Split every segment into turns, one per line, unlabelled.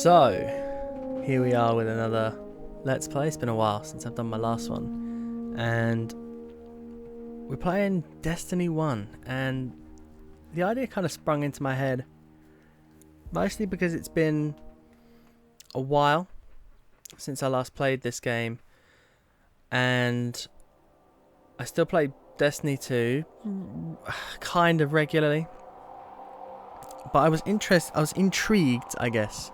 So, here we are with another Let's Play. It's been a while since I've done my last one. And we're playing Destiny 1. And the idea kind of sprung into my head. Mostly because it's been a while since I last played this game. And I still play Destiny 2 kind of regularly. But I was intrigued, I guess.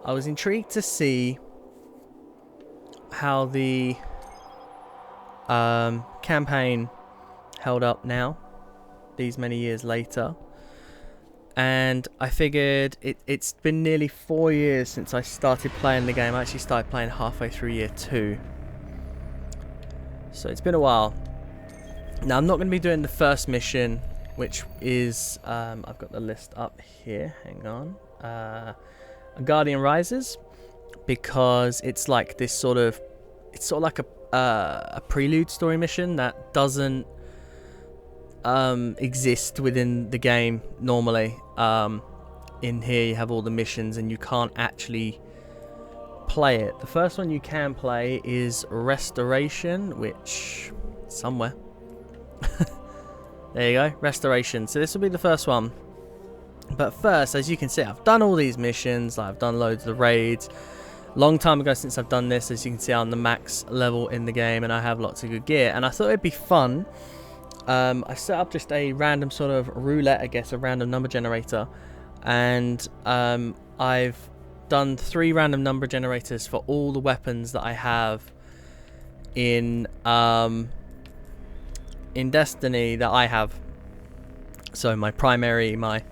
I was intrigued to see how the campaign held up now, these many years later. And I figured it's been nearly 4 years since I started playing the game. I actually started playing halfway through year 2. So it's been a while. Now I'm not going to be doing the first mission, which is, I've got the list up here, hang on. Guardian Rises, because it's like this sort of, it's sort of like a prelude story mission that doesn't exist within the game normally. In here you have all the missions and you can't actually play it. The first one you can play is Restoration, which somewhere. There you go, Restoration. So this will be the first one. But first, as you can see, I've done all these missions. Like, I've done loads of the raids. Long time ago since I've done this. As you can see, I'm the max level in the game and I have lots of good gear. And I thought it'd be fun. I set up just a random sort of roulette, I guess, a random number generator. And I've done 3 random number generators for all the weapons that I have in Destiny that I have. So my primary, my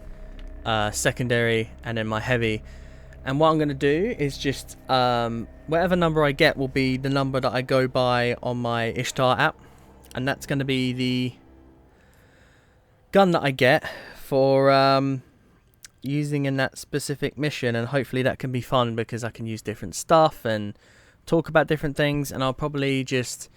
secondary, and then my heavy. And what I'm going to do is just whatever number I get will be the number that I go by on my Ishtar app, and that's going to be the gun that I get for using in that specific mission. And hopefully that can be fun because I can use different stuff and talk about different things, and I'll probably just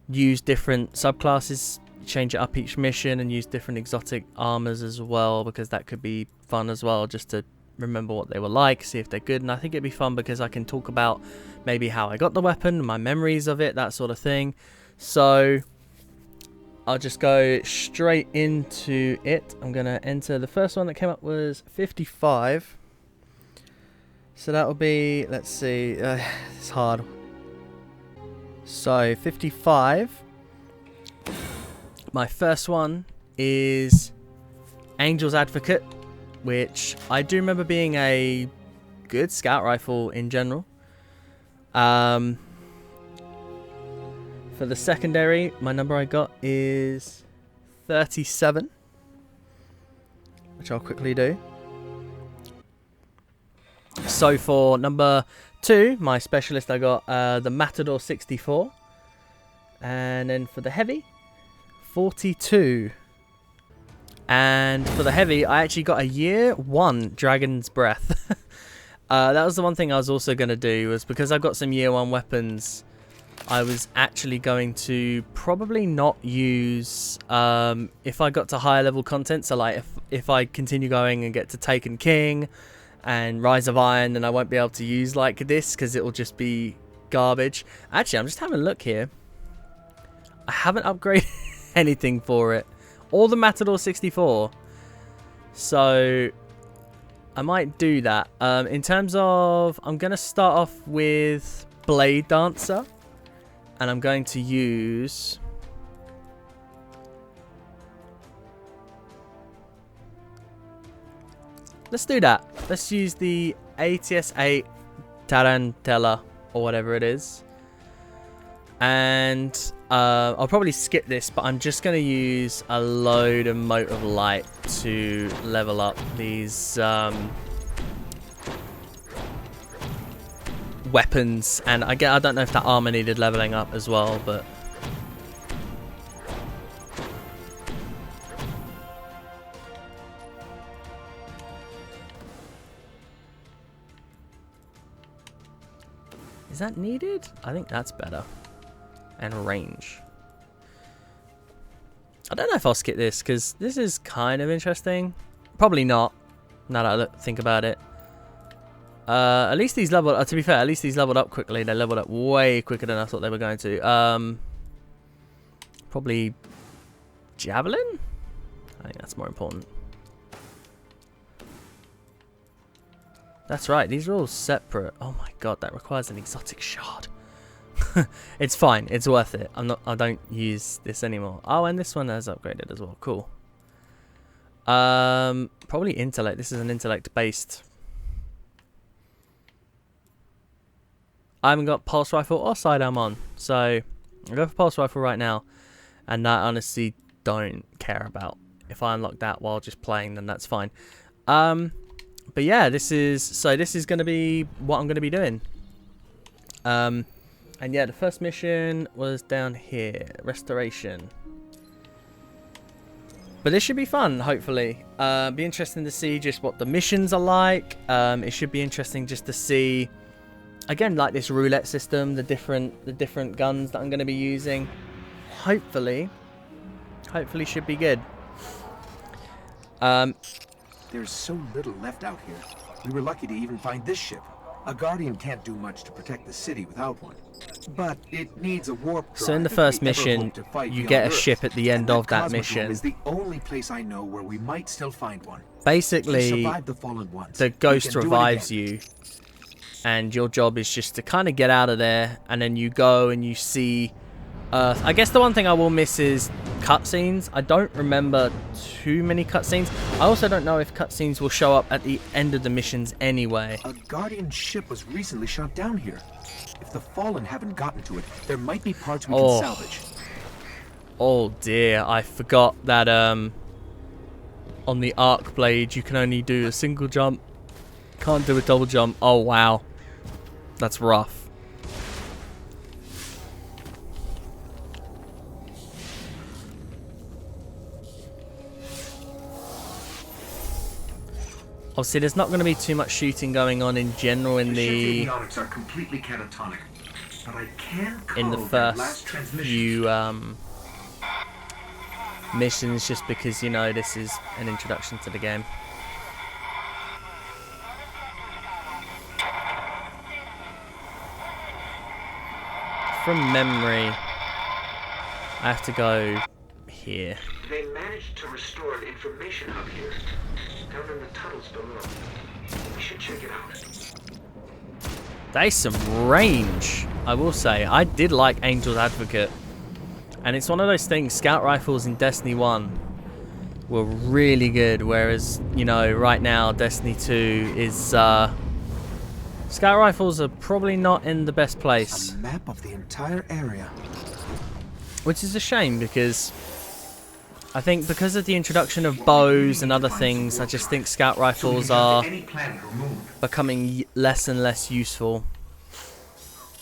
use different subclasses, change it up each mission, and use different exotic armors as well, because that could be fun as well, just to remember what they were like, see if they're good. And I think it'd be fun because I can talk about maybe how I got the weapon, my memories of it, that sort of thing. So I'll just go straight into it. I'm gonna enter the first one that came up was 55. So that'll be, let's see, it's hard. So 55. My first one is Angel's Advocate, which I do remember being a good scout rifle in general. For the secondary, my number I got is 37, which I'll quickly do. So for number 2, my specialist, I got the Matador 64. And then for the heavy, 42. And for the heavy, I actually got a year 1 Dragon's Breath. That was the one thing I was also going to do, was because I've got some year 1 weapons, I was actually going to probably not use, if I got to higher level content, so like if I continue going and get to Taken King and Rise of Iron, then I won't be able to use like this because it will just be garbage. Actually, I'm just having a look here. I haven't upgraded anything for it, or the Matador 64, so I might do that. In terms of, I'm going to start off with Blade Dancer, and I'm going to use let's do that. Let's use the ATS-8 Tarantella, or whatever it is. And I'll probably skip this, but I'm just going to use a load of Mote of Light to level up these weapons. And I don't know if that armor needed leveling up as well, but is that needed? I think that's better. And range. I don't know if I'll skip this because this is kind of interesting. Probably not, now that I think about it. At least these leveled. To be fair, at least these leveled up quickly. They leveled up way quicker than I thought they were going to. Probably javelin. I think that's more important. That's right. These are all separate. Oh my god, that requires an exotic shard. It's fine. It's worth it. I don't use this anymore. Oh, and this one has upgraded as well. Cool. Probably intellect. This is an intellect based. I haven't got pulse rifle or sidearm on, so I'll go for pulse rifle right now, and I honestly don't care about if I unlock that while just playing, then that's fine. But yeah, this is going to be what I'm going to be doing. And yeah, the first mission was down here, restoration. But this should be fun, hopefully. Be interesting to see just what the missions are like. It should be interesting just to see, again, like this roulette system, the different guns that I'm going to be using. Hopefully should be good.
There's so little left out here. We were lucky to even find this ship. A Guardian can't do much to protect the city without one. But it needs a warp drive.
So in the first mission, you get a ship at the end of that mission.
Is the only place I know where we might still find one.
Basically, the ghost revives you, and your job is just to kind of get out of there, and then you go and you see Earth. I guess the one thing I will miss is cutscenes. I don't remember too many cutscenes. I also don't know if cutscenes will show up at the end of the missions anyway.
A Guardian ship was recently shot down here. If the Fallen haven't gotten to it, there might be parts we can salvage.
Oh dear, I forgot that on the arc blade you can only do a single jump. Can't do a double jump. Oh wow. That's rough. Obviously, there's not going to be too much shooting going on in general in the
are completely catatonic, but I can
in the first few missions, just because, you know, this is an introduction to the game. From memory, I have to go here.
They managed to restore an information hub here, down in the tunnels below. We should check it out.
There's some range, I will say. I did like Angel's Advocate. And it's one of those things, scout rifles in Destiny 1 were really good, whereas, you know, right now Destiny 2 is scout rifles are probably not in the best place.
A map of the entire area.
Which is a shame, because I think because of the introduction of bows and other things, I just think scout rifles are becoming less and less useful.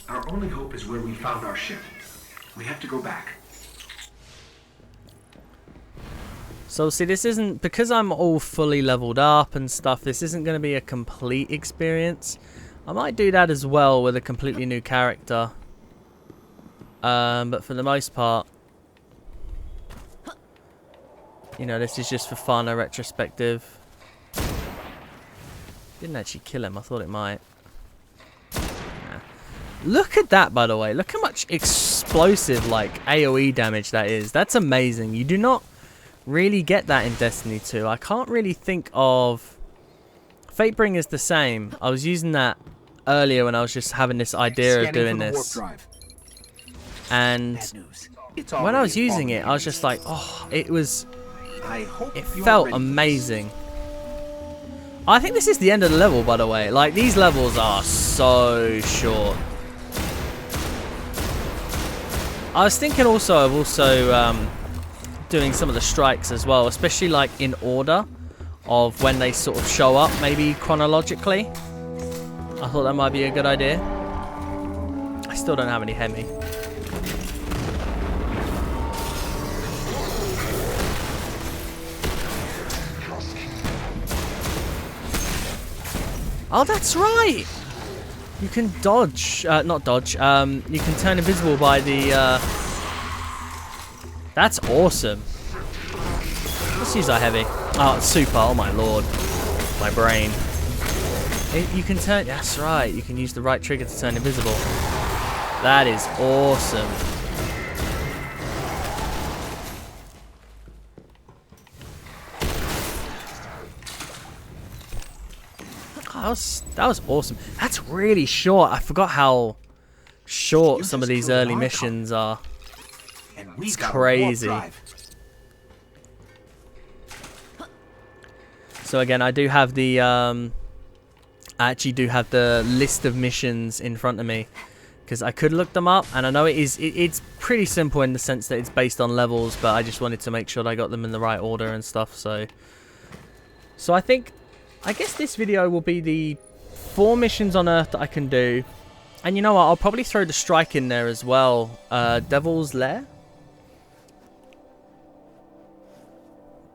Our only hope is where we found our ship. We have to go back.
So see, this isn't, because I'm all fully leveled up and stuff, this isn't going to be a complete experience. I might do that as well with a completely new character. But for the most part, you know, this is just for fun, a retrospective. Didn't actually kill him, I thought it might. Nah. Look at that, by the way. Look how much explosive, like, AoE damage that is. That's amazing. You do not really get that in Destiny 2. I can't really think of... Fatebringer is the same. I was using that earlier when I was just having this idea of doing this. And when I was using it, I was just like, oh, it felt amazing. I think this is the end of the level, by the way. Like, these levels are so short. I was thinking also of doing some of the strikes as well, especially like in order of when they sort of show up, maybe chronologically. I thought that might be a good idea. I still don't have any Hemi. Oh, that's right! You can dodge, not dodge, you can turn invisible by the, That's awesome. Let's use our heavy. Oh, it's super, oh my lord. My brain. You can turn... That's right. You can use the right trigger to turn invisible. That is awesome. Oh, that was awesome. That's really short. I forgot how short some of these early missions are. It's crazy. So again, I do have the I actually do have the list of missions in front of me, because I could look them up, and I know it's pretty simple in the sense that it's based on levels, but I just wanted to make sure that I got them in the right order and stuff. So I guess this video will be the 4 missions on Earth that I can do. And you know what, I'll probably throw the strike in there as well. Devil's Lair.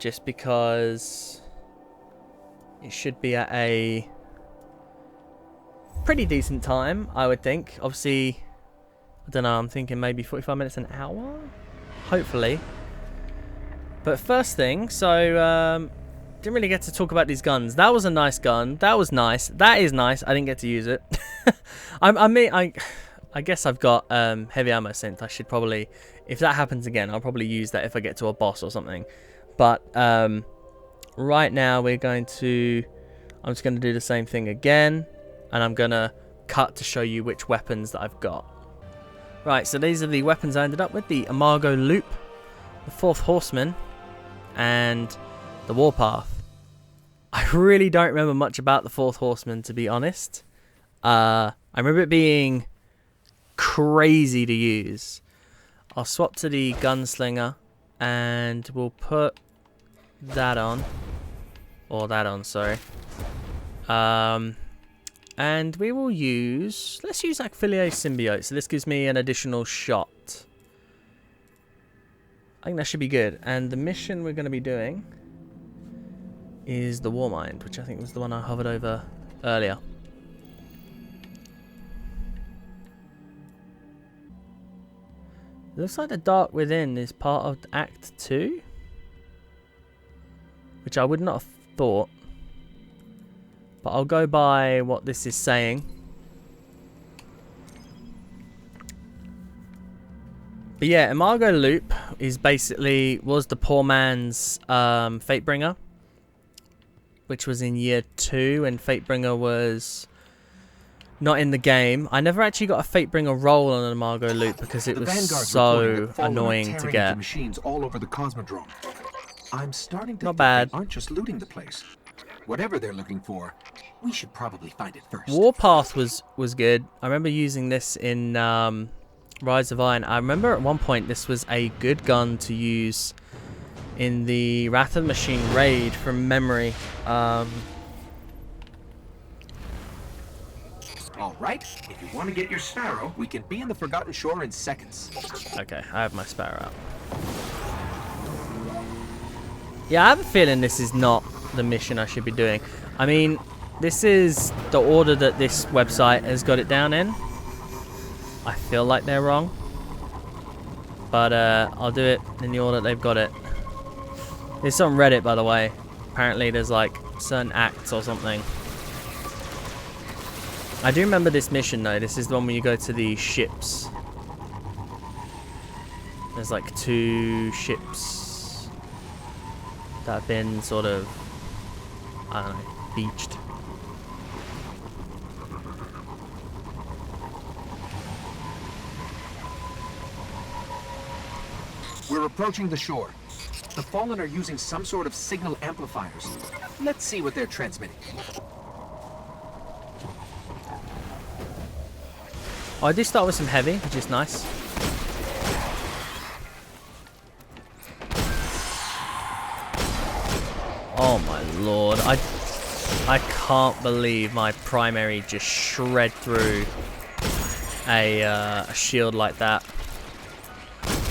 Just because it should be at a pretty decent time, I would think. Obviously, I don't know, I'm thinking maybe 45 minutes, an hour? Hopefully. But first thing, so, didn't really get to talk about these guns. That was a nice gun. That was nice. That is nice. I didn't get to use it. I guess I've got heavy ammo synth. I should probably, if that happens again, I'll probably use that if I get to a boss or something. But right now I'm just going to do the same thing again, and I'm going to cut to show you which weapons that I've got. Right, so these are the weapons I ended up with: the Imago Loop, the Fourth Horseman, and the Warpath. I really don't remember much about the Fourth Horseman, to be honest. I remember it being crazy to use. I'll swap to the Gunslinger, and we'll put that on. Or that on, sorry. And we will use... Let's use Acphilier Symbiote, so this gives me an additional shot. I think that should be good. And the mission we're going to be doing is the Warmind, which I think was the one I hovered over earlier. It looks like the Dark Within is part of Act 2, which I would not have thought, but I'll go by what this is saying. But yeah, Imago Loop was the poor man's Fatebringer, which was in year 2, and Fatebringer was not in the game. I never actually got a Fatebringer roll on an Imago Loop because it was so annoying to get.
Machines all over the Cosmodrome. I'm starting to
not bad.
They aren't just looting the place. Whatever they're looking for, we should probably find it first.
Warpath was good. I remember using this in Rise of Iron. I remember at one point this was a good gun to use in the Wrath of the Machine raid from memory.
Alright, if you want to get your Sparrow, we can be in the Forgotten Shore in seconds.
Okay, I have my Sparrow out. Yeah, I have a feeling this is not the mission I should be doing. I mean, this is the order that this website has got it down in. I feel like they're wrong, but I'll do it in the order they've got it. It's on Reddit, by the way. Apparently there's like certain acts or something. I do remember this mission though. This is the one where you go to the ships. There's like 2 ships that have been sort of, I don't know, beached.
We're approaching the shore. The Fallen are using some sort of signal amplifiers. Let's see what they're transmitting.
Oh, I do start with some heavy, which is nice. Oh my lord, I can't believe my primary just shred through a shield like that.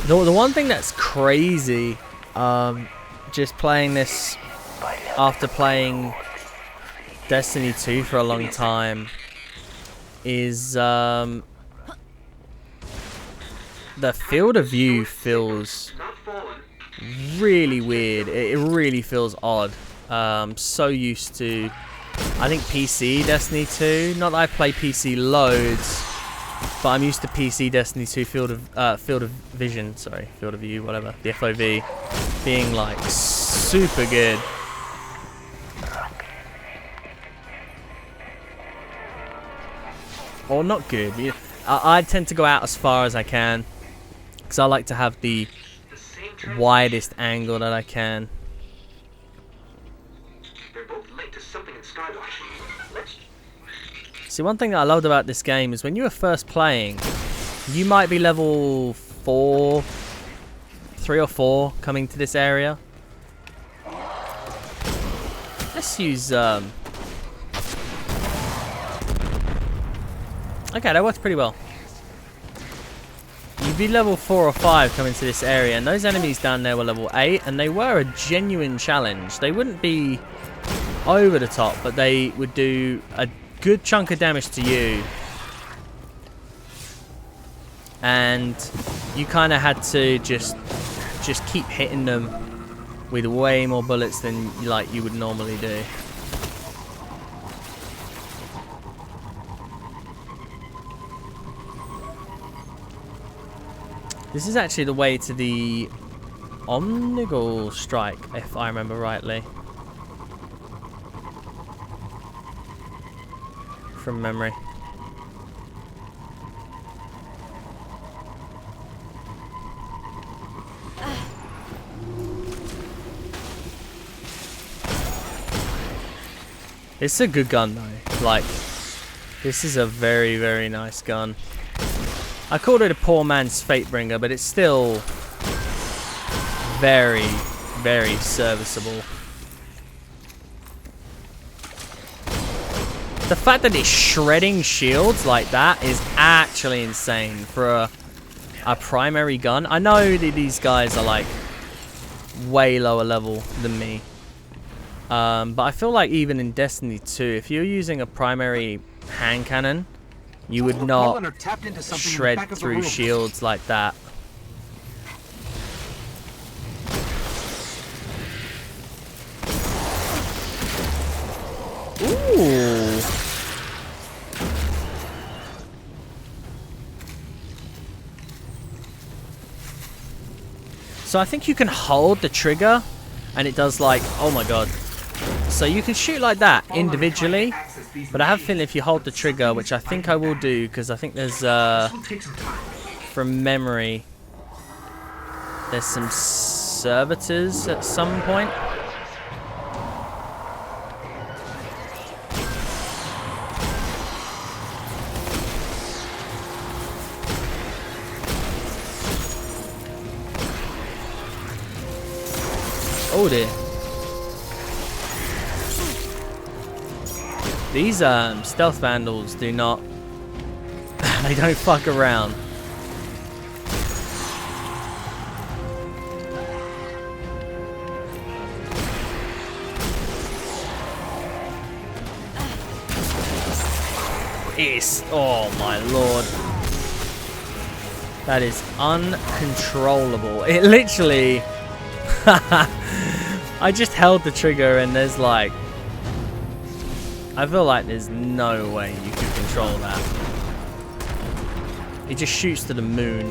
The one thing that's crazy, just playing this after playing Destiny 2 for a long time, is the field of view feels really weird. It really feels odd. So used to I think PC Destiny 2. Not that I play PC loads, but I'm used to PC Destiny 2 Field of Vision. Sorry, Field of View, whatever. The FOV being like super good. Or not good. I tend to go out as far as I can because I like to have the widest angle that I can.
They're both linked to something in Skywatch.
See, one thing that I loved about this game is when you were first playing, you might be level 3 or 4 coming to this area. Let's use okay, that works pretty well. You'd be level 4 or 5 coming to this area, and those enemies down there were level 8, and they were a genuine challenge. They wouldn't be over the top, but they would do a good chunk of damage to you. And you kind of had to just keep hitting them with way more bullets than like you would normally do. This is actually the way to the Omnigul Strike, if I remember rightly. From memory. It's a good gun though. Like, this is a very, very nice gun. I called it a poor man's Fatebringer, but it's still very, very serviceable. The fact that it's shredding shields like that is actually insane for a primary gun. I know that these guys are like way lower level than me. But I feel like even in Destiny 2, if you're using a primary hand cannon, you would not shred through shields like that. Ooh. So I think you can hold the trigger and it does like, oh my god. So you can shoot like that individually, but I have a feeling if you hold the trigger, which I think I will do, because I think there's, from memory, there's some servitors at some point. Oh dear. These stealth vandals do not, they don't fuck around. Oh my lord. That is uncontrollable. It literally, I just held the trigger and there's like, I feel like there's no way you can control that. It just shoots to the moon.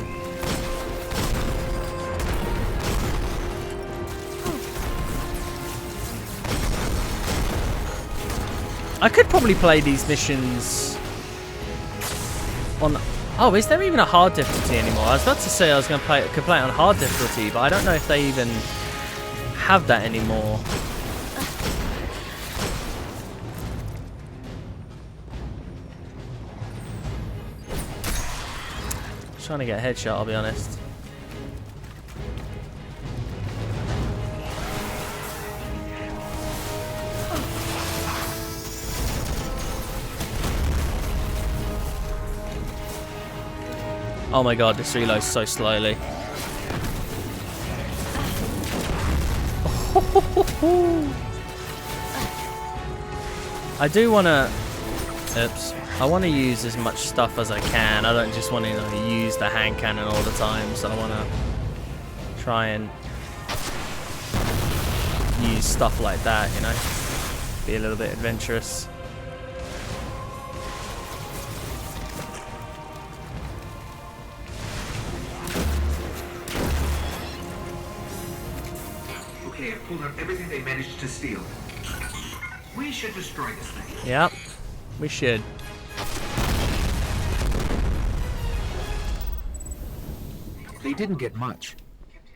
I could probably play these missions on... Oh, is there even a hard difficulty anymore? I was about to say I was going to could play it on hard difficulty, but I don't know if they even have that anymore. Trying to get a headshot, I'll be honest. Oh my god, this reloads so slowly. I do want to... Oops. I want to use as much stuff as I can. I don't just want to use the hand cannon all the time, so I want to try and use stuff like that, you know. Be a little bit adventurous.
Okay, I've pulled out everything they managed to steal. We should destroy this thing.
Yep, we should.
They didn't get much.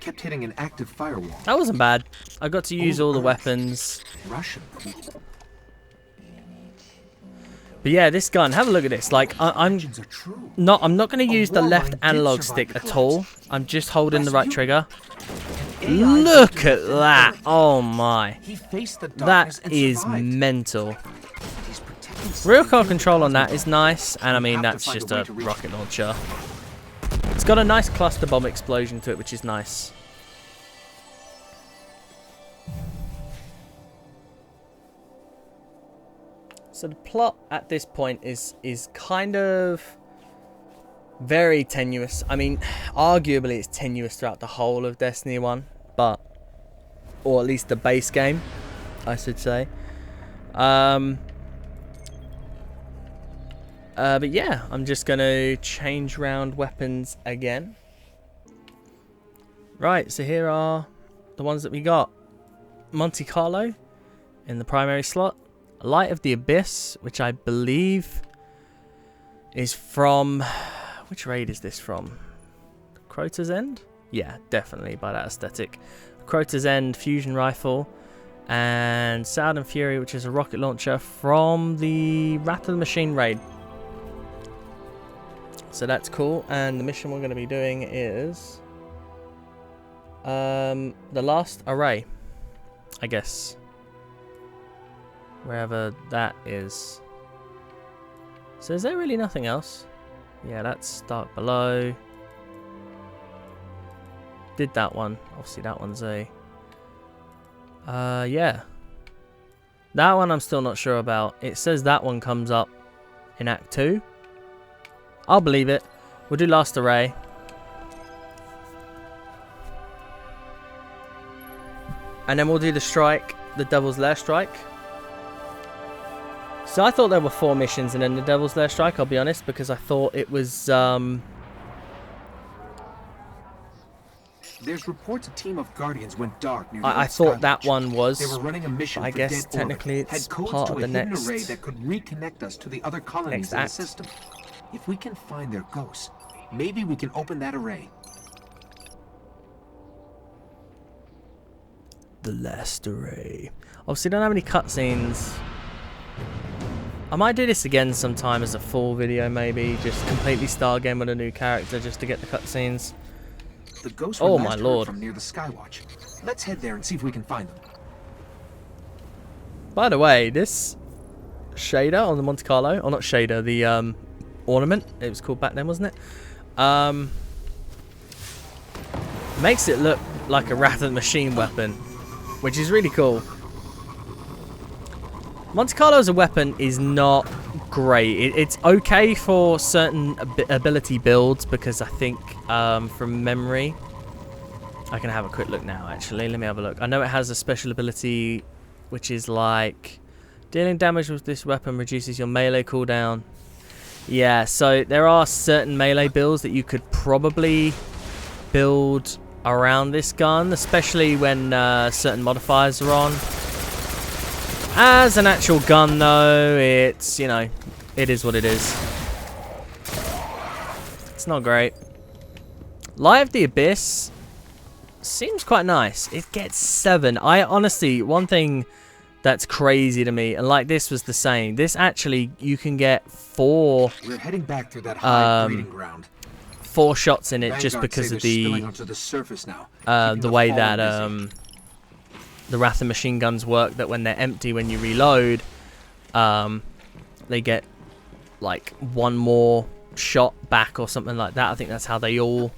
Kept hitting an active firewall.
That wasn't bad. I got to use all the weapons.
Russian.
But yeah, this gun, have a look at this. Like, I'm not going to use the left analog stick at all. I'm just holding the right trigger. Look at that. Oh my. That is mental. Real car control on that is nice. And I mean, that's just a rocket launcher. It's got a nice cluster bomb explosion to it, which is nice. So the plot at this point is kind of very tenuous. I mean, arguably it's tenuous throughout the whole of Destiny 1, but, or at least the base game, I should say. But yeah, I'm just going to change round weapons again. Right, so here are the ones that we got. Monte Carlo in the primary slot. Light of the Abyss, which I believe is from... Which raid is this from? Crota's End? Yeah, definitely by that aesthetic. Crota's End fusion rifle. And Sound and Fury, which is a rocket launcher from the Wrath of the Machine raid. So that's cool. And the mission we're going to be doing is... the last array, I guess. Wherever that is. So is there really nothing else? Yeah, that's start below. Did that one. Obviously that one's a... yeah. That one I'm still not sure about. It says that one comes up in Act 2. I'll believe it. We'll do last array. And then we'll do the strike. The Devil's Lair strike. So I thought there were 4 missions and then the Devil's Lair strike, I'll be honest, because I thought it was...
There's reports a team of Guardians went dark near the
I thought that one was...
They were running a mission
I
for
guess
Dead
technically
Orbit.
it's
Had codes
part
to
of
a
the
hidden
next...
array that could reconnect us to the other colonies in the system. If we can find their ghosts, maybe we can open that array.
The last array. Obviously, don't have any cutscenes. I might do this again sometime as a full video, maybe. Just completely start again with a new character just to get the cutscenes.
The ghosts
oh
were
my
last heard
lord.
from near the Skywatch. Let's head there and see if we can find them.
By the way, this shader on the Monte Carlo, or not shader, the ornament, it was called back then, wasn't it? Makes it look like a Wrath of the Machine weapon, which is really cool. Monte Carlo as a weapon is not great. It's okay for certain ability builds because I think from memory, I can have a quick look now actually. Let me have a look. I know it has a special ability which is like dealing damage with this weapon reduces your melee cooldown. Yeah, so there are certain melee builds that you could probably build around this gun, especially when certain modifiers are on. As an actual gun though, it's, you know, it is what it is. It's not great. Light of the Abyss seems quite nice. It gets 7. I honestly, one thing that's crazy to me, and like this was the same, this actually, you can get 4...
We're heading back through that high breeding ground.
4 shots in it
Vanguard
just because of
the surface now,
the way that the Wrath of Machine guns work, that when they're empty, when you reload, they get like 1 more shot back or something like that. I think that's how they all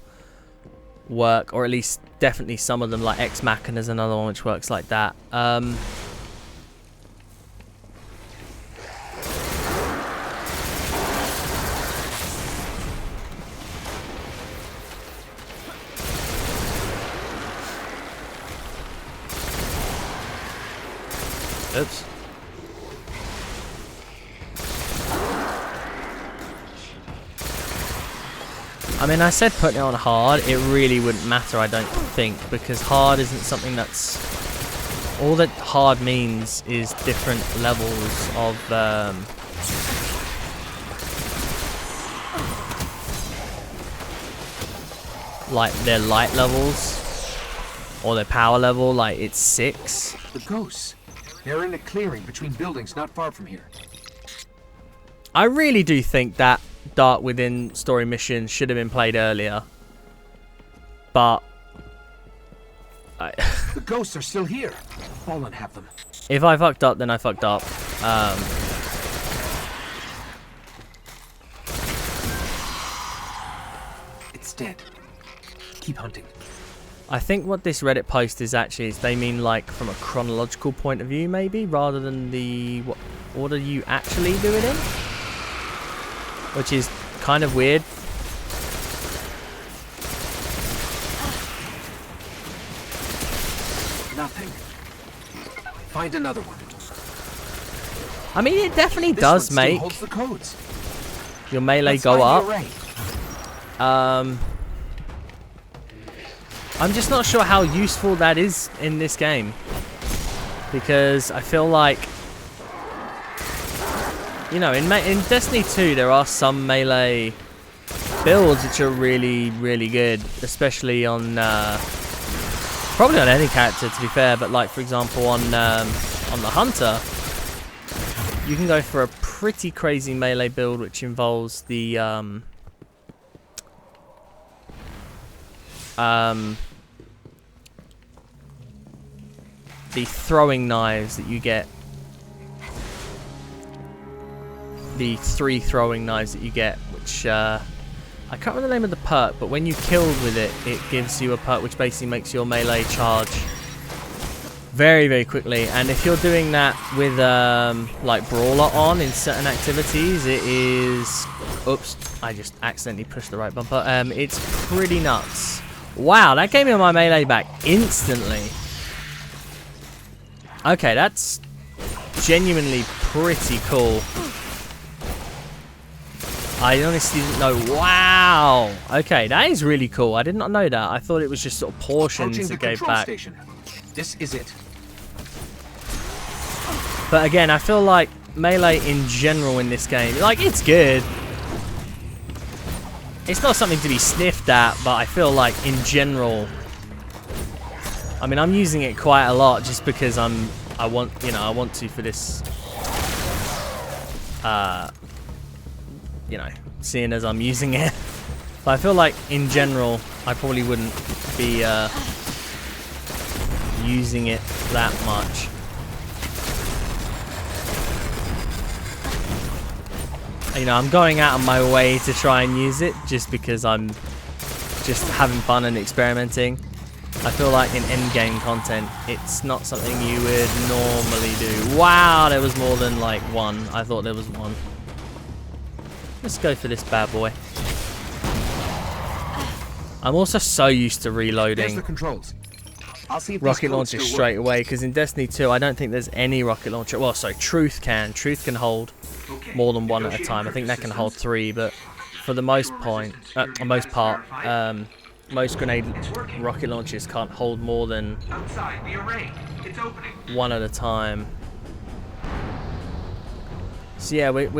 work, or at least definitely some of them, like Ex Machina is another one which works like that. Oops. I mean, I said putting it on hard. It really wouldn't matter, I don't think, because hard isn't something that's... All that hard means is different levels of... like their light levels or their power level. Like it's 6.
The ghosts. They're in a clearing between buildings not far from here.
I really do think that Dark Within story mission should have been played earlier, but
the ghosts are still here. Fallen have them.
If I fucked up, then I fucked up.
It's dead. Keep hunting.
I think what this Reddit post is actually is they mean like from a chronological point of view, maybe, rather than the what order you actually do it in, which is kind of weird.
Nothing. Find another one.
I mean, it definitely
This
does
one still
make
holds the codes.
your melee
Let's
go
find the
up.
array.
I'm just not sure how useful that is in this game, because I feel like, you know, in Destiny 2 there are some melee builds which are really, really good, especially on probably on any character, to be fair. But like, for example, on the Hunter, you can go for a pretty crazy melee build which involves the throwing knives that you get. The 3 throwing knives that you get, which I can't remember the name of the perk, but when you killed with it, it gives you a perk which basically makes your melee charge very, very quickly. And if you're doing that with like Brawler on in certain activities, it is... Oops, I just accidentally pushed the right bumper. It's pretty nuts. Wow, that gave me my melee back instantly. Okay, that's genuinely pretty cool. I honestly didn't know. Wow. Okay, that is really cool. I did not know that. I thought it was just sort of portions it gave back.
Station. This is it.
But again, I feel like melee in general in this game, like, it's good. It's not something to be sniffed at, but I feel like in general, I mean, I'm using it quite a lot just because I want to for this, you know, seeing as I'm using it. But I feel like in general, I probably wouldn't be using it that much. You know, I'm going out of my way to try and use it just because I'm just having fun and experimenting. I feel like in endgame content, it's not something you would normally do. Wow, there was more than like one. I thought there was one. Let's go for this bad boy. I'm also so used to reloading.
There's the controls. I'll see if
rocket launchers straight away, because in Destiny 2 I don't think there's any rocket launcher. Well, sorry, Truth can hold more than one at a time. I think that can hold 3, but for the most part, most grenade rocket launchers can't hold more than one at a time. So yeah, we're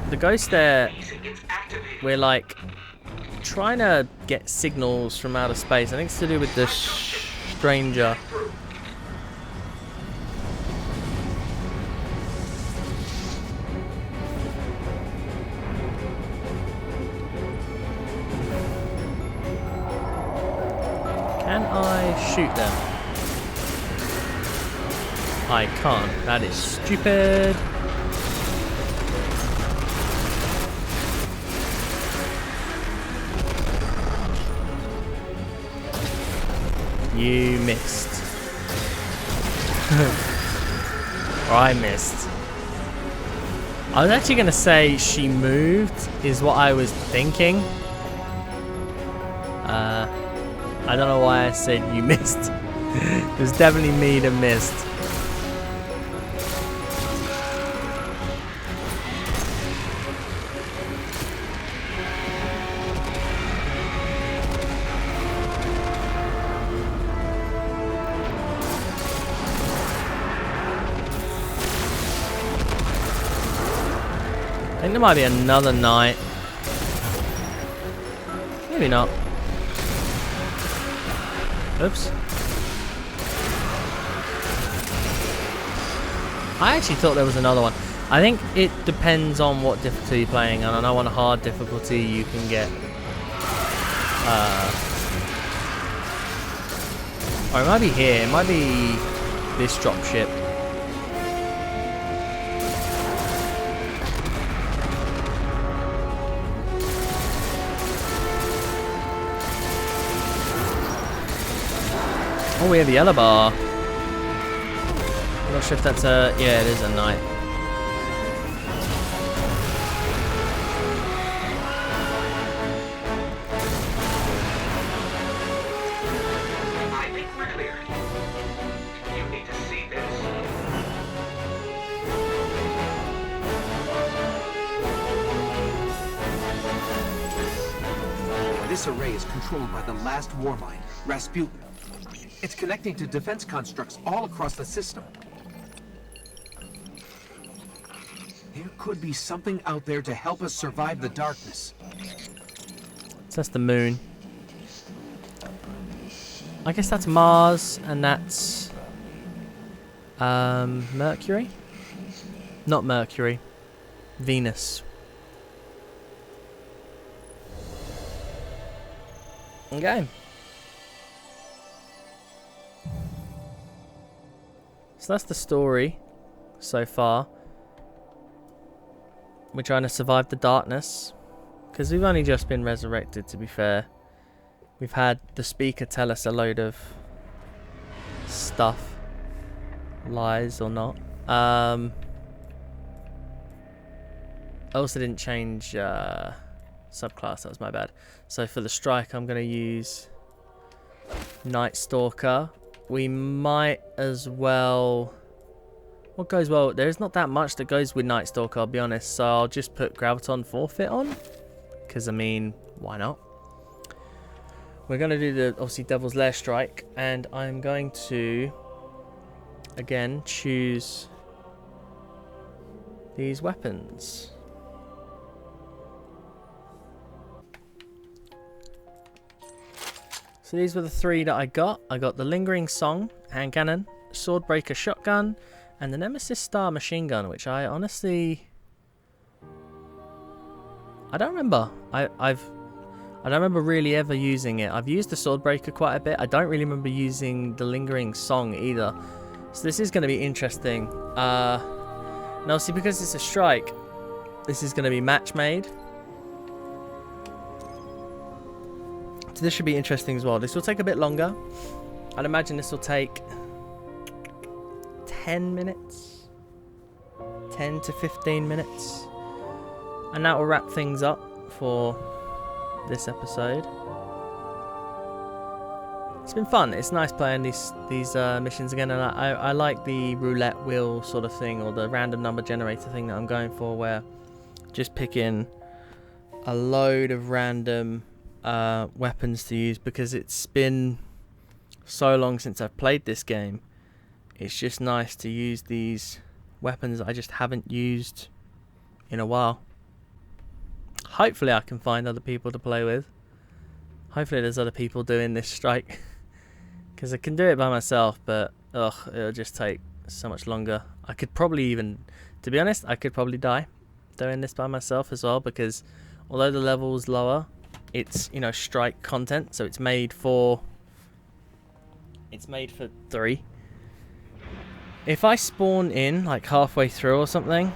the ghost there. We're like trying to get signals from outer space. I think it's to do with the stranger. Can I shoot them? I can't. That is stupid. You missed. Or I missed. I was actually going to say she moved, is what I was thinking. I don't know why I said you missed. It was definitely me that missed. there might be another knight. Maybe not. Oops. I actually thought there was another one. I think it depends on what difficulty you're playing on. I know on a hard difficulty you can get... or it might be here. It might be this dropship. Oh, we have the yellow bar. I'm not sure if that's a... yeah, it is a knight.
I think we're clear. You need to see this. This array is controlled by the last warmind, Rasputin. It's connecting to defense constructs all across the system. There could be something out there to help us survive the darkness.
So that's the moon. I guess that's Mars, and that's Mercury? Not Mercury. Venus. Okay. So that's the story so far. We're trying to survive the darkness. Because we've only just been resurrected, to be fair. We've had the speaker tell us a load of stuff. Lies or not. I also didn't change subclass, that was my bad. So for the strike I'm going to use Night Stalker. We might as well... what goes well? There's not that much that goes with Night Stalker, I'll be honest. So I'll just put Graviton Forfeit on. Because, I mean, why not? We're going to do the, obviously, Devil's Lair strike. And I'm going to, again, choose these weapons. So these were the three that I got. I got the Lingering Song, hand cannon, Swordbreaker shotgun, and the Nemesis Star machine gun, which I honestly... I don't remember. I don't remember really ever using it. I've used the Swordbreaker quite a bit. I don't really remember using the Lingering Song either. So this is going to be interesting. Now, see, because it's a strike, this is going to be match made. So this should be interesting as well. This will take a bit longer. I'd imagine this will take 10 minutes. 10 to 15 minutes. And that will wrap things up for this episode. It's been fun. It's nice playing these missions again, and I like the roulette wheel sort of thing, or the random number generator thing that I'm going for, where just picking a load of random weapons to use, because it's been so long since I've played this game. It's just nice to use these weapons that I just haven't used in a while. Hopefully I can find other people to play with. Hopefully there's other people doing this strike. Because I can do it by myself, but it'll just take so much longer. I could probably even, to be honest, I could probably die doing this by myself as well, because although the level's lower, it's, you know, strike content, so it's made for 3. If I spawn in like halfway through or something,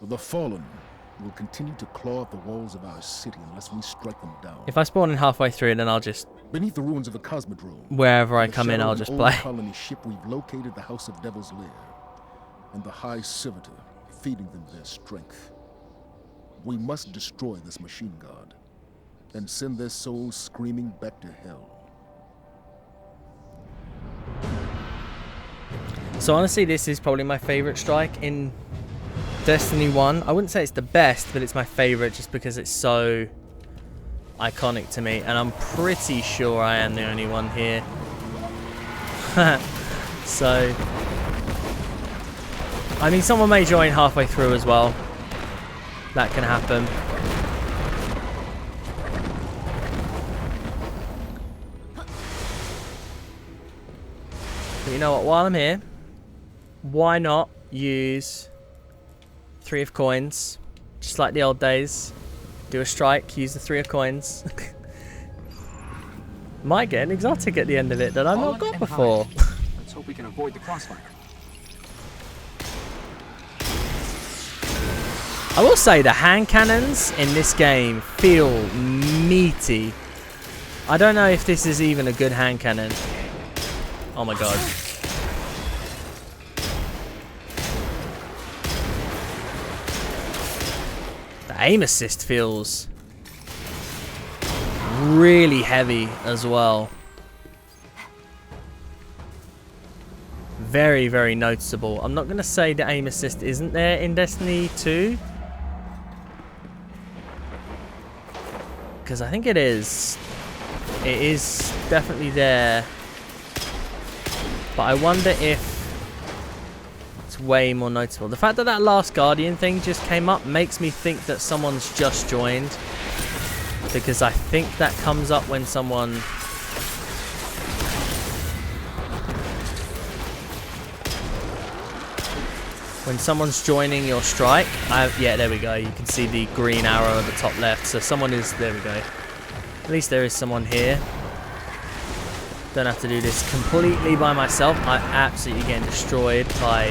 The fallen will continue to claw at the walls of our city unless we strike them down.
if I spawn in halfway through, then I'll just,
Beneath the ruins of the Cosmodrome,
wherever I
the
come in,
shadow
I'll
of
just
an
play.
old colony ship, we've located the House of Devil's Lair and the High Servitor, feeding them their strength. We must destroy this machine god and send their souls screaming back to hell.
So honestly, this is probably my favourite strike in Destiny 1. I wouldn't say it's the best, but it's my favourite just because it's so iconic to me. And I'm pretty sure I am the only one here. So, I mean, someone may join halfway through as well. That can happen. But you know what? While I'm here, why not use 3 of coins, just like the old days? Do a strike, use the 3 of coins. Might get an exotic at the end of it that I've not got before.
Let's hope we can avoid the crossfire.
I will say the hand cannons in this game feel meaty. I don't know if this is even a good hand cannon. Oh my god. The aim assist feels really heavy as well. Very, very noticeable. I'm not going to say the aim assist isn't there in Destiny 2. Because I think it is. It is definitely there. But I wonder if it's way more noticeable. The fact that that last Guardian thing just came up makes me think that someone's just joined. Because I think that comes up when someone... when someone's joining your strike. Yeah, there we go. You can see the green arrow at the top left. So someone is... there we go. At least there is someone here. Don't have to do this completely by myself. I'm absolutely getting destroyed by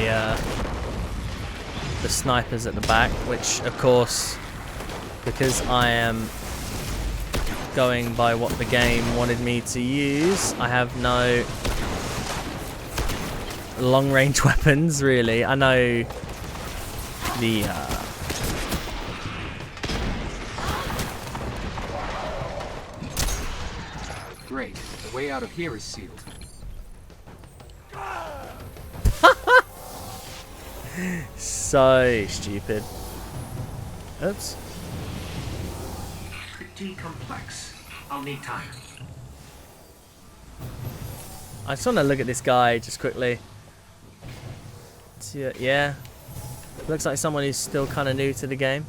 the snipers at the back. Which, of course, because I am going by what the game wanted me to use, I have no long-range weapons, really. I know the...
Great. The way out of here is sealed.
So stupid. Oops.
Pretty complex. I'll need time.
I just want to look at this guy just quickly. See, yeah. Looks like someone who's still kind of new to the game.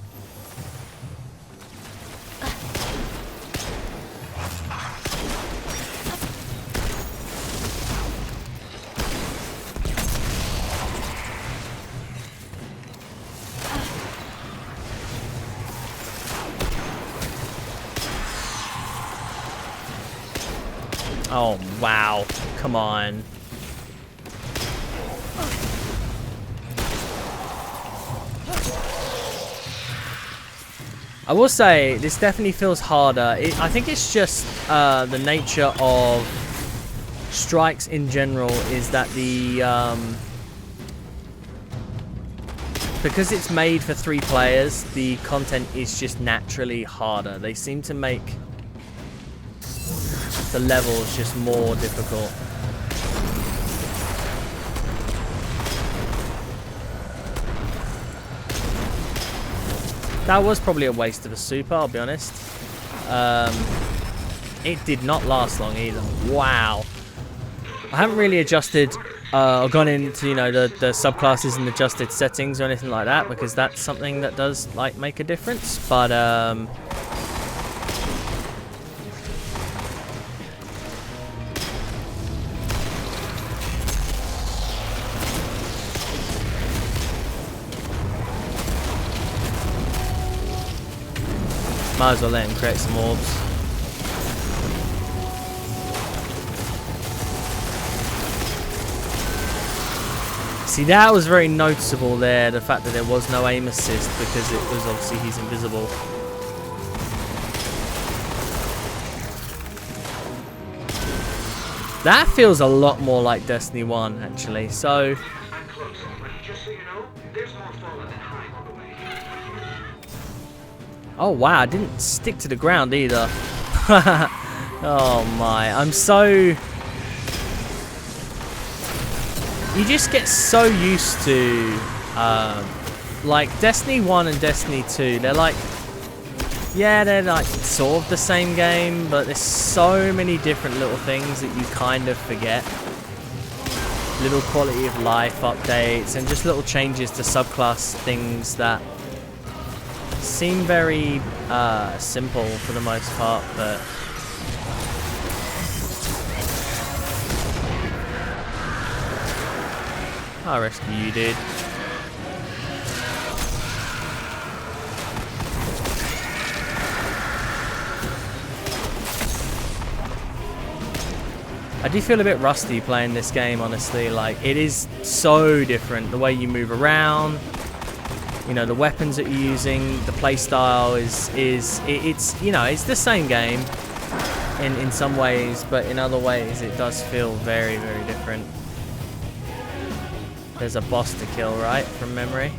Oh, wow. Come on. I will say, this definitely feels harder. I think it's just the nature of strikes in general is that the... because it's made for 3 players, the content is just naturally harder. They seem to make the levels just more difficult. That was probably a waste of a super, I'll be honest. It did not last long either. Wow. I haven't really adjusted or gone into, you know, the subclasses and adjusted settings or anything like that, because that's something that does like make a difference. But might as well let him create some orbs. See, that was very noticeable there, the fact that there was no aim assist, because it was obviously he's invisible. That feels a lot more like Destiny 1, actually. So...
I'm close, but just so you know, there's more fallen than high on the way.
oh wow, I didn't stick to the ground either. Oh my, I'm so... You just get so used to, like, Destiny 1 and Destiny 2, they're like, yeah, they're like sort of the same game, but there's so many different little things that you kind of forget. little quality of life updates and just little changes to subclass things that seem very simple for the most part, but I'll rescue you, dude. I do feel a bit rusty playing this game, honestly. Like, it is so different. The way you move around, you know, the weapons that you're using, the play style it's you know, it's the same game in some ways, but in other ways it does feel very, very different. There's a boss to kill, right, from memory?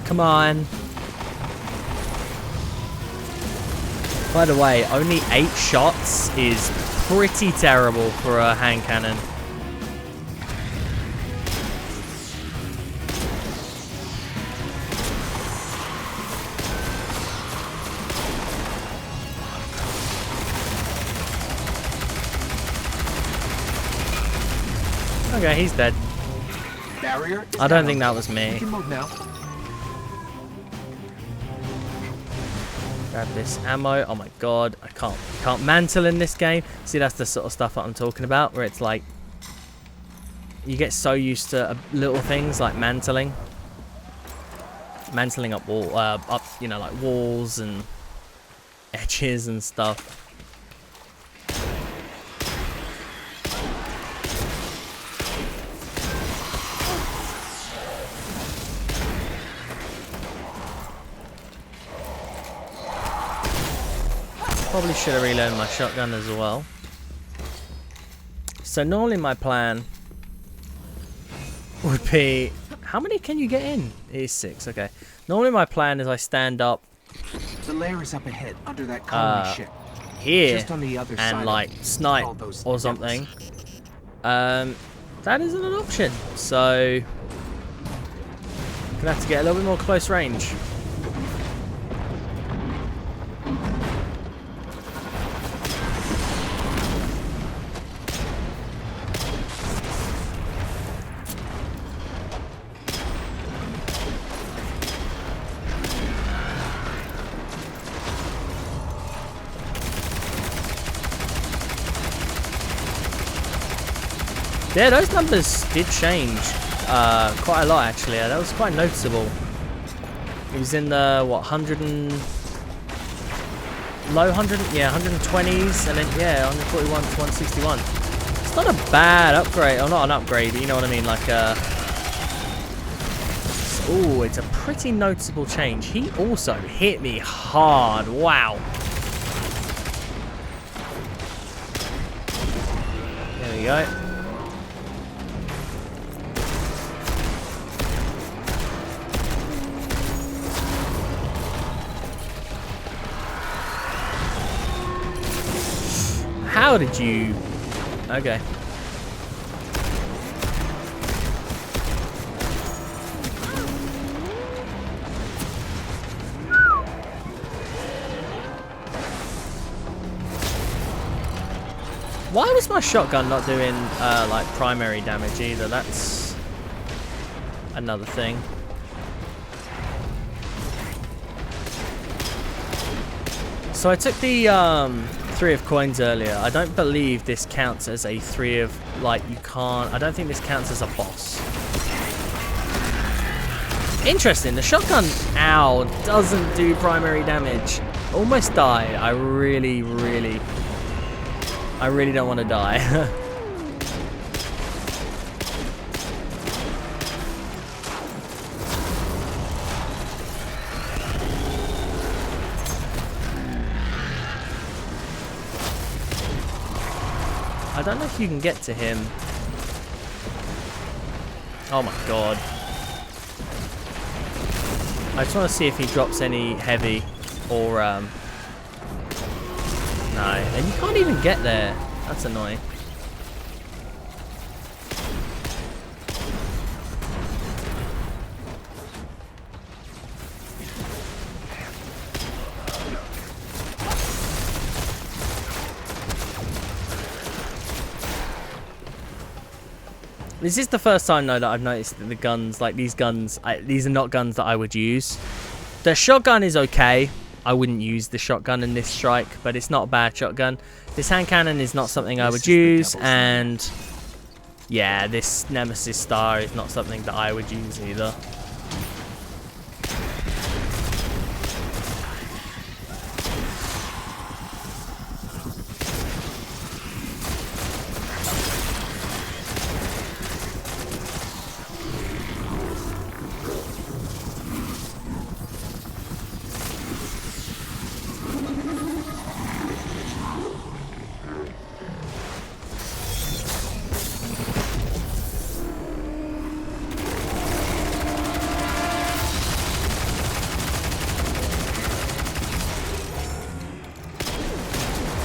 Come on. By the way, only 8 shots is pretty terrible for a hand cannon. Okay, he's dead.
Barrier
I don't think that was me.
You can move now.
Grab this ammo. Oh my god, I can't mantle in this game. See, that's the sort of stuff that I'm talking about, where it's like you get so used to little things like mantling up you know, like walls and edges and stuff. Probably should have reloaded my shotgun as well. So normally my plan would be... How many can you get in? It is 6, okay. Normally my plan is I stand up...
The lair is up ahead, under that colony ship.
Here,
Just on the other
and
side
like snipe or something. That isn't an option. So... Gonna have to get a little bit more close range. Yeah, those numbers did change quite a lot, actually. That was quite noticeable. It was in the, what, 100 and... Low 100? Yeah, 120s, and then, yeah, 141 to 161. It's not a bad upgrade, or not an upgrade, but you know what I mean, like ooh, it's a pretty noticeable change. He also hit me hard, wow. There we go. How did you... Okay. Why was my shotgun not doing like primary damage either? That's another thing. So I took the 3 of coins earlier. I don't believe this counts as a 3 of, like, you can't, I don't think this counts as a boss. Interesting, the shotgun, ow, doesn't do primary damage. Almost died. I really don't want to die. I don't know if you can get to him. Oh my god. I just want to see if he drops any heavy or no, and you can't even get there. That's annoying. This is the first time though that I've noticed that the guns, like these guns, these are not guns that I would use. The shotgun is okay. I wouldn't use the shotgun in this strike, but it's not a bad shotgun. This hand cannon is not something I would use, and yeah, this Nemesis Star is not something that I would use either.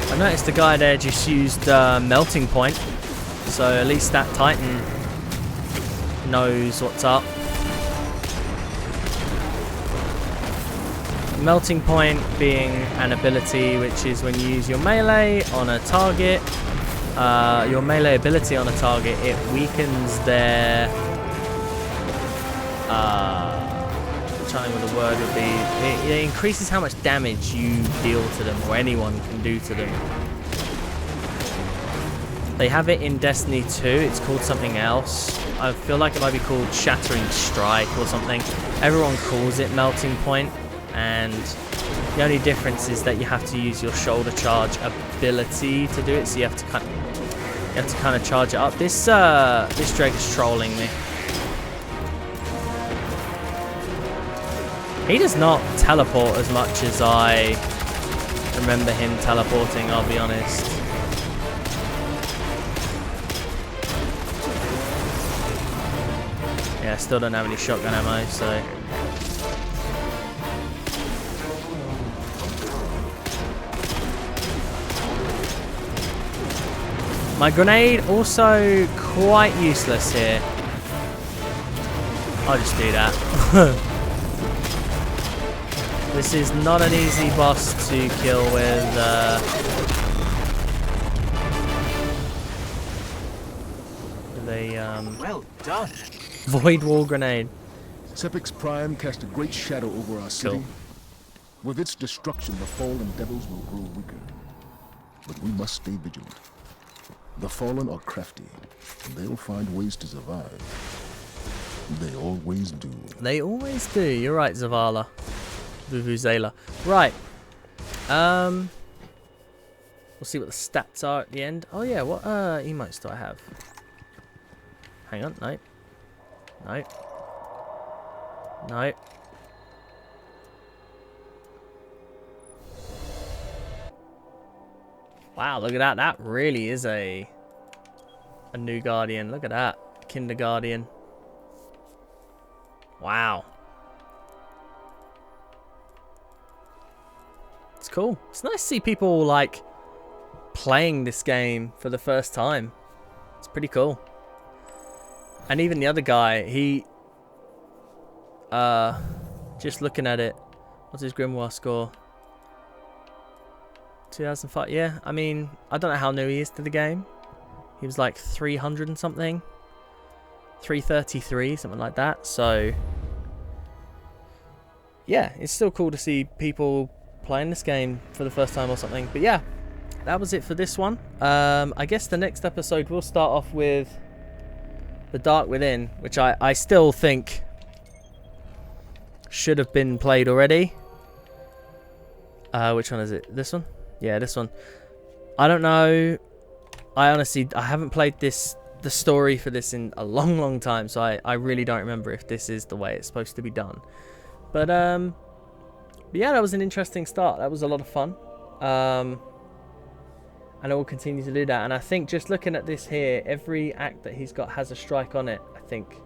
I noticed the guy there just used melting point, so at least that Titan knows what's up. Melting point being an ability which is when you use your melee on a target, your melee ability on a target, it weakens their trying what the word would be. It increases how much damage you deal to them, or anyone can do to them. They have it in Destiny 2. It's called something else. I feel like it might be called Shattering Strike or something. Everyone calls it Melting Point, and the only difference is that you have to use your shoulder charge ability to do it. So you have to kind of charge it up. This Drake is trolling me. He does not teleport as much as I remember him teleporting, I'll be honest. Yeah, I still don't have any shotgun ammo, so... My grenade also quite useless here. I'll just do that. This is not an easy boss to kill with.
Well done.
Void wall grenade.
Sepix Prime cast a great shadow over our city.
Cool.
With its destruction, the fallen devils will grow weaker. But we must stay vigilant. The fallen are crafty, and they'll find ways to survive. They always do.
They always do. You're right, Zavala. Vuvuzela. Right. We'll see what the stats are at the end. Oh yeah, what emotes do I have? Hang on, no. No. No. Wow, look at that. That really is a new Guardian. Look at that. Kinderguardian. Wow. It's cool. It's nice to see people like playing this game for the first time. It's pretty cool. And even the other guy, he just looking at it, what's his grimoire score? 2005. Yeah, I mean, I don't know how new he is to the game. He was like 300 and something, 333, something like that. So yeah, it's still cool to see people playing this game for the first time or something. But yeah, that was it for this one. I guess the next episode we'll start off with The Dark Within, which I still think should have been played already. Which one is it? This one? Yeah, this one. I don't know. I haven't played the story for this in a long time, so I really don't remember if this is the way it's supposed to be done. But yeah, that was an interesting start. That was a lot of fun. And I will continue to do that. And I think just looking at this here, every act that he's got has a strike on it, I think.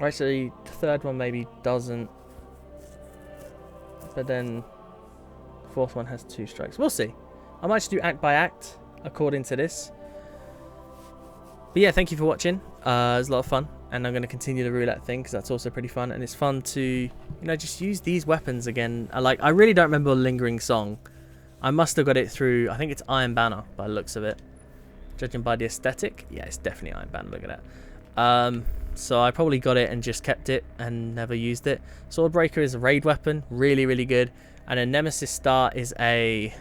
Actually, the third one maybe doesn't. But then the fourth one has 2 strikes. We'll see. I might just do act by act according to this. But yeah, thank you for watching. It was a lot of fun. And I'm going to continue the roulette thing because that's also pretty fun. And it's fun to, you know, just use these weapons again. I really don't remember Lingering Song. I must have got it through, I think it's Iron Banner by the looks of it. Judging by the aesthetic, yeah, it's definitely Iron Band. Look at that. So I probably got it and just kept it and never used it. Swordbreaker is a raid weapon, really, really good. And then Nemesis Star is a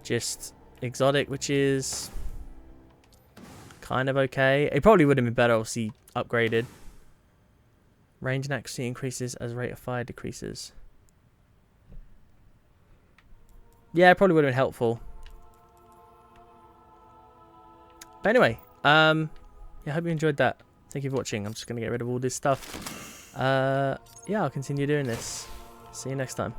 just exotic, which is kind of okay. It probably would have been better, obviously, upgraded. Range and accuracy increases as rate of fire decreases. Yeah, it probably would have been helpful. But anyway, yeah, I hope you enjoyed that. Thank you for watching. I'm just going to get rid of all this stuff. Yeah, I'll continue doing this. See you next time.